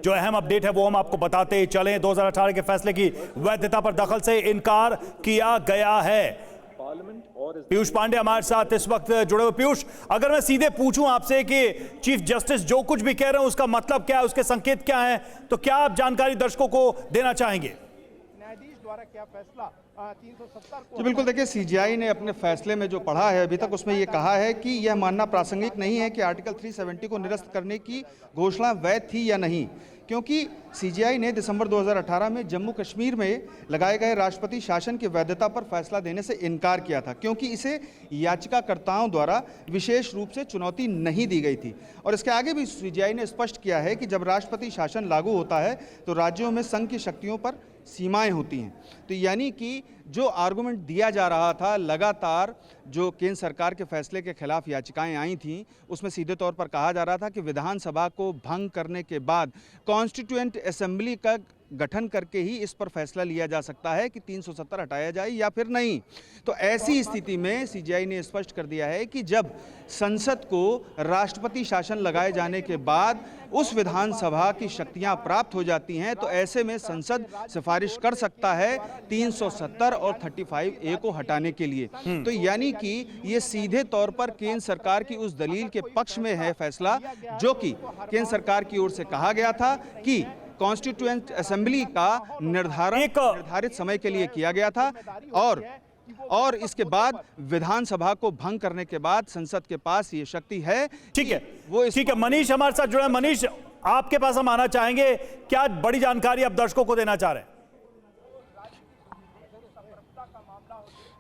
जो अहम अपडेट है वो हम आपको बताते चलें। 2018 के फैसले की वैधता पर दखल से इनकार किया गया है। पीयूष पांडे हमारे साथ इस वक्त जुड़े हुए। पीयूष, अगर मैं सीधे पूछूं आपसे कि चीफ जस्टिस जो कुछ भी कह रहे हैं उसका मतलब क्या है, उसके संकेत क्या हैं, तो क्या आप जानकारी दर्शकों को देना चाहेंगे? न्यायाधीश द्वारा क्या फैसला 370 को। जी बिल्कुल, देखिए सीजीआई ने अपने फैसले में जो पढ़ा है अभी तक उसमें ये कहा है कि यह मानना प्रासंगिक नहीं है कि आर्टिकल 370 को निरस्त करने की घोषणा वैध थी या नहीं, क्योंकि सीजीआई ने दिसंबर 2018 में जम्मू कश्मीर में लगाए गए राष्ट्रपति शासन की वैधता पर फैसला देने से इनकार किया था, क्योंकि इसे याचिकाकर्ताओं द्वारा विशेष रूप से चुनौती नहीं दी गई थी। और इसके आगे भी सीजीआई ने स्पष्ट किया है कि जब राष्ट्रपति शासन लागू होता है तो राज्यों में संघ की शक्तियों पर सीमाएं होती हैं। तो यानी कि जो आर्गुमेंट दिया जा रहा था, लगातार जो केंद्र सरकार के फैसले के खिलाफ याचिकाएं आई थीं, उसमें सीधे तौर पर कहा जा रहा था कि विधानसभा को भंग करने के बाद कॉन्स्टिट्यूएंट असेंबली का गठन करके ही इस पर फैसला लिया जा सकता है कि 370 हटाया जाए या फिर नहीं। तो ऐसी स्थिति में सीजीआई ने स्पष्ट कर दिया है कि जब संसद को राष्ट्रपति शासन लगाए जाने के बाद उस विधानसभा की शक्तियां प्राप्त हो जाती हैं, तो ऐसे में संसद सिफारिश कर सकता है 370 और 35A को हटाने के लिए। तो यानी कि ये सीधे तौर पर केंद्र सरकार की उस दलील के पक्ष में है फैसला, जो कि केंद्र सरकार की ओर से कहा गया था कि कॉन्स्टिट्यूएंट असेंबली का निर्धारित समय के लिए किया गया था, और इसके बाद विधानसभा को भंग करने के बाद संसद के पास ये शक्ति है। ठीक है, ठीक है। मनीष हमारे साथ जुड़ा है। मनीष, आपके पास हम आना चाहेंगे, क्या बड़ी जानकारी आप दर्शकों को देना चाह रहे हैं?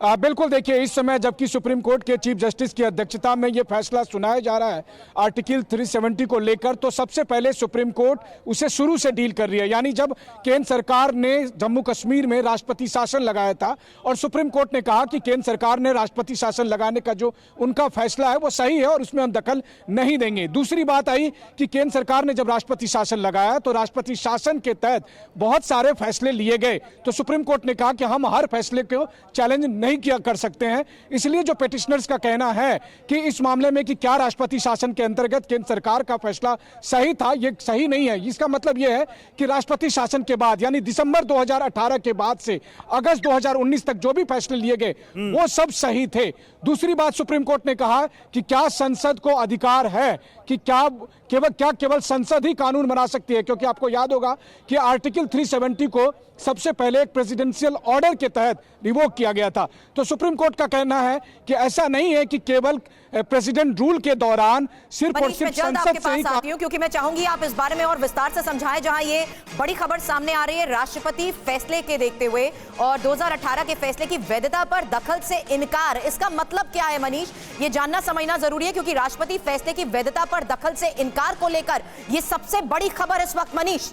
बिल्कुल, देखिए इस समय जबकि सुप्रीम कोर्ट के चीफ जस्टिस की अध्यक्षता में यह फैसला सुनाया जा रहा है आर्टिकल 370 को लेकर, तो सबसे पहले सुप्रीम कोर्ट उसे शुरू से डील कर रही है। यानी जब केंद्र सरकार ने जम्मू कश्मीर में राष्ट्रपति शासन लगाया था और सुप्रीम कोर्ट ने कहा कि केंद्र सरकार ने राष्ट्रपति शासन लगाने का जो उनका फैसला है वो सही है और उसमें हम दखल नहीं देंगे। दूसरी बात आई कि केंद्र सरकार ने जब राष्ट्रपति शासन लगाया तो राष्ट्रपति शासन के तहत बहुत सारे फैसले लिए गए, तो सुप्रीम कोर्ट ने कहा कि हम हर फैसले को चैलेंज नहीं किया कर सकते हैं। इसलिए जो पिटिशनर्स का कहना है कि इस मामले में कि क्या राष्ट्रपति शासन के अंतर्गत केंद्र सरकार का फैसला सही था, यह सही नहीं है। इसका मतलब यह है कि राष्ट्रपति शासन के बाद यानी दिसंबर 2018 के बाद से अगस्त 2019 तक जो भी फैसले लिए गए वो सब सही थे। दूसरी बात, सुप्रीम कोर्ट ने कहा कि क्या संसद को अधिकार है कि केवल संसद ही कानून बना सकती है, क्योंकि आपको याद होगा कि आर्टिकल 370 को सबसे पहले एक प्रेसिडेंशियल ऑर्डर के तहत रिवोक किया गया था। तो सुप्रीम कोर्ट का कहना है कि ऐसा नहीं है कि केवल प्रेसिडेंट रूल के दौरान सिर्फ और सिर्फ संसद से ही। आती हूं क्योंकि मैं चाहूंगी आप इस बारे में और विस्तार से समझाएं, जहां ये बड़ी खबर सामने आ रही है राष्ट्रपति फैसले के देखते हुए और 2018 के फैसले की वैधता पर दखल से इनकार। इसका मतलब क्या है मनीष, ये जानना समझना जरूरी है, क्योंकि राष्ट्रपति फैसले की वैधता पर दखल से इनकार को लेकर ये सबसे बड़ी खबर इस वक्त। मनीष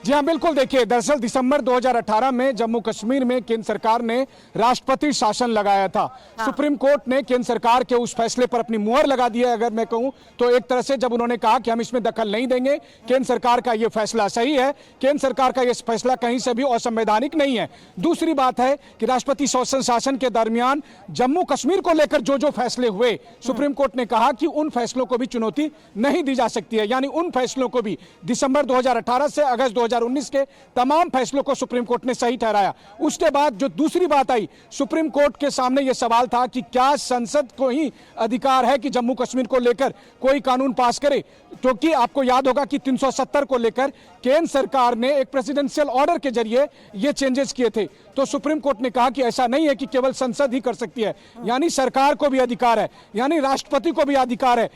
जी हाँ, बिल्कुल, देखिए दरअसल दिसंबर 2018 में जम्मू कश्मीर में केंद्र सरकार ने राष्ट्रपति शासन लगाया था। सुप्रीम कोर्ट ने केंद्र सरकार के उस फैसले पर अपनी मुहर लगा दी है, अगर मैं कहूं तो एक तरह से, जब उन्होंने कहा कि हम इसमें दखल नहीं देंगे, केंद्र सरकार का यह फैसला सही है, केंद्र सरकार का यह फैसला कहीं से भी असंवैधानिक नहीं है। दूसरी बात है कि राष्ट्रपति शासन के दरमियान जम्मू कश्मीर को लेकर जो जो फैसले हुए, सुप्रीम कोर्ट ने कहा कि उन फैसलों को भी चुनौती नहीं दी जा सकती है। यानी उन फैसलों को भी दिसंबर 2018 से अगस्त 2019 के तमाम फैसलों को सुप्रीम कोर्ट ने सही ठहराया। उसके बाद जो दूसरी बात आई, सुप्रीम कोर्ट के सामने यह सवाल था कि क्या संसद को ही अधिकार है कि जम्मू कश्मीर को लेकर कोई कानून पास करे, क्योंकि आपको याद होगा कि 370 को लेकर केंद्र सरकार ने एक प्रेसिडेंशियल ऑर्डर के जरिए ये चेंजेस किए थे। तो सुप्रीम कोर्ट ने कहा कि ऐसा नहीं है कि केवल संसद ही कर सकती है, यानी सरकार को भी अधिकार है, यानी राष्ट्रपति को भी अधिकार है